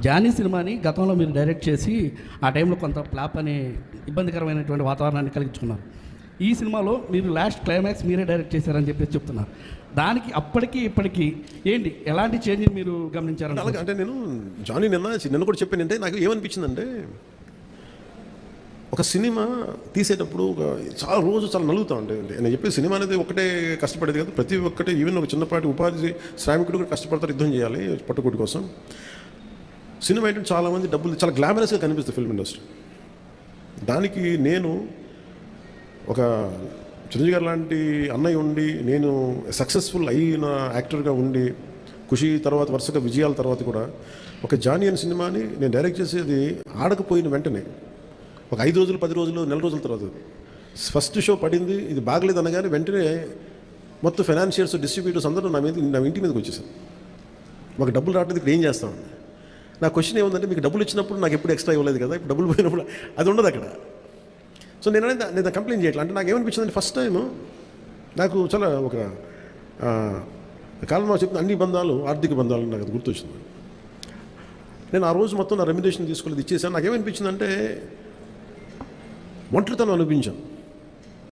Johnny సినిమాని గతంలో మీరు డైరెక్ట్ చేసి ఆ టైంలో కొంత ఫ్లాప్ అనే ఇబ్బందికరమైనటువంటి వాతావరణాన్ని కలిగించుకున్నారు. ఈ సినిమాలో మీరు లాస్ట్ క్లైమాక్స్ మీరే డైరెక్ట్ చేశారని చెప్పేసి చెప్తున్నారు. దానికి అప్పటికి ఇప్పటికీ ఏంటి ఎలాంటి చేంజ్ మీరు గమనించారంటే? అలాగే అంటే నేను జానీ నిన్న కూడా చెప్పానంటే నాకు ఏమనిపించిందంటే, ఒక సినిమా తీసేటప్పుడు చాలా నలుగుతూ ఉంటాయి. నేను చెప్పే సినిమా అనేది ఒకటే కష్టపడేది కాదు, ప్రతి ఒక్కటి ఈవెన్ ఒక చిన్నపాటి ఉపాధి శ్రామికుడు కూడా కష్టపడతారు, యుద్ధం చేయాలి పట్టుకోటి కోసం. సినిమా ఏంటంటే చాలామంది డబ్బులు చాలా గ్లామరస్గా కనిపిస్తుంది ఫిల్మ్ ఇండస్ట్రీ. దానికి నేను ఒక చిరంజీవి గారు లాంటి అన్నయ్య ఉండి, నేను సక్సెస్ఫుల్ అయిన యాక్టర్గా ఉండి, ఖుషి తర్వాత వరుసగా విజయాల తర్వాత కూడా ఒక జానీ అనే సినిమాని నేను డైరెక్ట్ చేసేది ఆడకపోయిన వెంటనే ఒక 5 రోజులు 10 రోజులు నెల రోజుల తర్వాత ఫస్ట్ షో పడింది, ఇది బాగలేదు అనగానే వెంటనే మొత్తం ఫైనాన్షియర్స్ డిస్ట్రిబ్యూటర్స్ అందరూ నా ఇంటి మీదకి వచ్చేసారు. మాకు డబ్బులు రావట్లేదు, ఇక్కడ ఏం చేస్తామండి. నా క్వశ్చన్ ఏముందంటే, మీకు డబ్బులు ఇచ్చినప్పుడు నాకు ఎప్పుడు ఎక్స్ట్రా ఇవ్వలేదు కదా, ఇప్పుడు డబ్బులు పోయినప్పుడు అది ఉండదు అక్కడ. సో నేను కంప్లైంట్ చేయట్లేదు. అంటే నాకు ఏమనిపించిందంటే, ఫస్ట్ టైం నాకు చాలా ఒక కాలంలో చెప్పిన అన్ని బంధాలు ఆర్థిక బంధాలు నాకు అది గుర్తొచ్చింది. నేను ఆ రోజు మొత్తం నా రెమ్యునరేషన్ తీసుకోలేదు, ఇచ్చేసాను. నాకేమనిపించిందంటే ఒంటరితనం అనిపించాను.